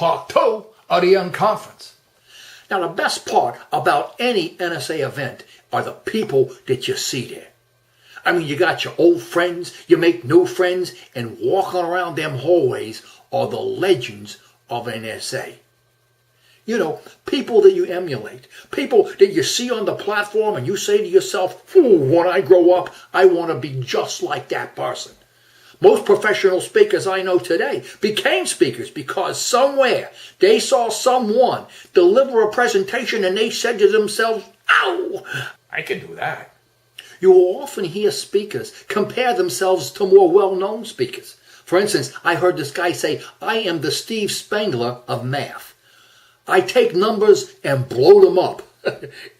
part 2 of the unConference. Now, the best part about any NSA event are the people that you see there. I mean, you got your old friends, you make new friends, and walking around them hallways are the legends of NSA. You know, people that you emulate, people that you see on the platform and you say to yourself, when I grow up, I want to be just like that person. Most professional speakers I know today became speakers because somewhere they saw someone deliver a presentation and they said to themselves, "Ow, I can do that." You will often hear speakers compare themselves to more well-known speakers. For instance, I heard this guy say, "I am the Steve Spangler of math. I take numbers and blow them up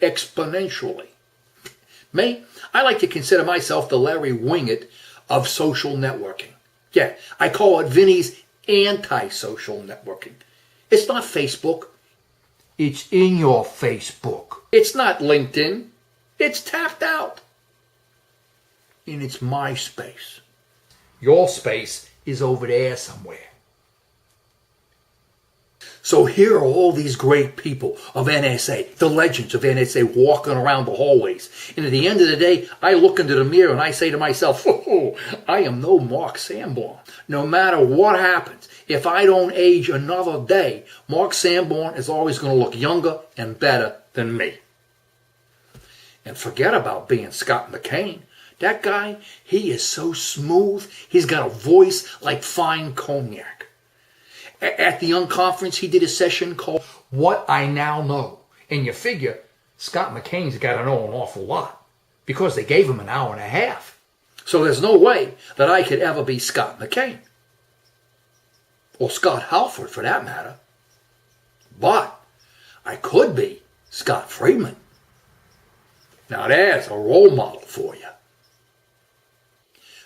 exponentially." Me, I like to consider myself the Larry Wingett of social networking. Yeah, I call it Vinny's anti-social networking. It's not Facebook. It's in your Facebook. It's not LinkedIn. It's tapped out. And it's my space. Your space is over there somewhere. So here are all these great people of NSA, the legends of NSA, walking around the hallways. And at the end of the day, I look into the mirror and I say to myself, I am no Mark Sanborn. No matter what happens, if I don't age another day, Mark Sanborn is always going to look younger and better than me. And forget about being Scott McCain. That guy, he is so smooth. He's got a voice like fine cognac. At the unConference, he did a session called What I Now Know. And you figure Scott McCain's got to know an awful lot because they gave him an hour and a half. So there's no way that I could ever be Scott McCain. Or Scott Halford, for that matter. But I could be Scott Friedman. Now there's a role model for you.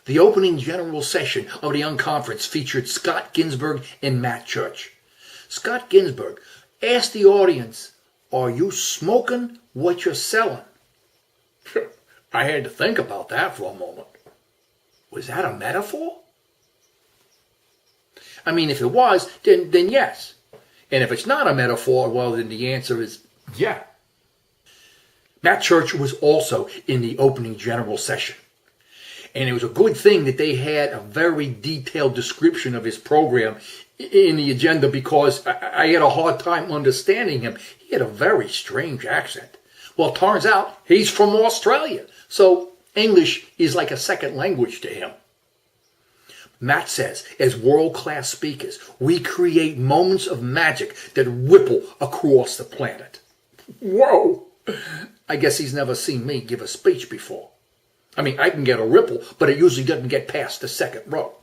The opening general session of the unConference featured Scott Ginsburg and Matt Church. Scott Ginsburg asked the audience, "Are you smoking what you're selling?" I had to think about that for a moment. Was that a metaphor? I mean, if it was, then yes. And if it's not a metaphor, well, then the answer is yeah. Matt Church was also in the opening general session. And it was a good thing that they had a very detailed description of his program in the agenda because I had a hard time understanding him. He had a very strange accent. Well, it turns out he's from Australia, so English is like a second language to him. Matt says, as world-class speakers, we create moments of magic that ripple across the planet. Whoa! I guess he's never seen me give a speech before. I mean, I can get a ripple, but it usually doesn't get past the second row.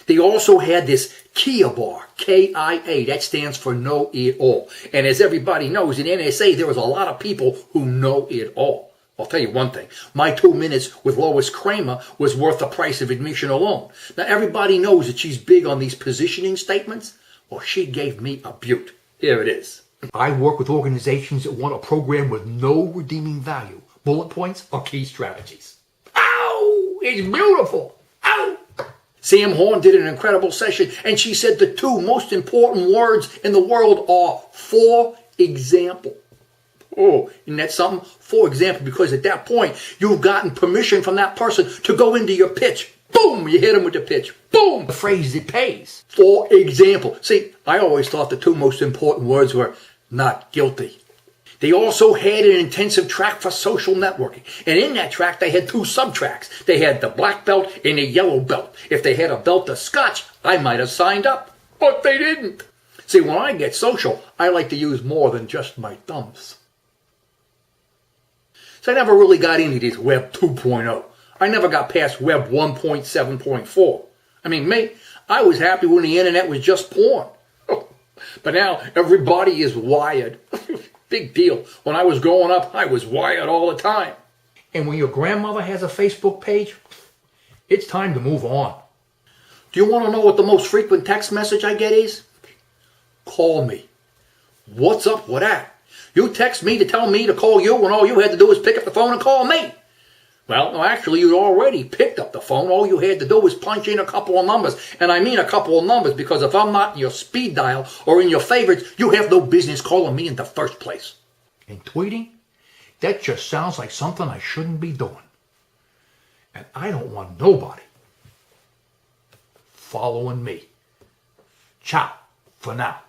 They also had this KIA bar, K-I-A. That stands for Know It All. And as everybody knows, in NSA, there was a lot of people who know it all. I'll tell you one thing. My 2 minutes with Lois Kramer was worth the price of admission alone. Now, everybody knows that she's big on these positioning statements. Well, she gave me a beaut. Here it is. I work with organizations that want a program with no redeeming value. Bullet points or key strategies. Ow! It's beautiful. Ow! Sam Horn did an incredible session, and she said the 2 most important words in the world are for example. Oh, isn't that something? For example, because at that point, you've gotten permission from that person to go into your pitch. Boom! You hit them with the pitch. Boom! The phrase that pays. For example. See, I always thought the 2 most important words were not guilty. They also had an intensive track for social networking. And in that track, they had 2 sub-tracks. They had the black belt and the yellow belt. If they had a belt of scotch, I might have signed up. But they didn't. See, when I get social, I like to use more than just my thumbs. So I never really got into this Web 2.0. I never got past Web 1.7.4. I mean, mate, I was happy when the internet was just porn. But now everybody is wired. Big deal. When I was growing up, I was wired all the time. And when your grandmother has a Facebook page, it's time to move on. Do you want to know what the most frequent text message I get is? Call me. What's up with that? You text me to tell me to call you when all you had to do was pick up the phone and call me. Well, no, actually, you already picked up the phone. All you had to do was punch in a couple of numbers. And I mean a couple of numbers, because if I'm not in your speed dial or in your favorites, you have no business calling me in the first place. And tweeting? That just sounds like something I shouldn't be doing. And I don't want nobody following me. Ciao for now.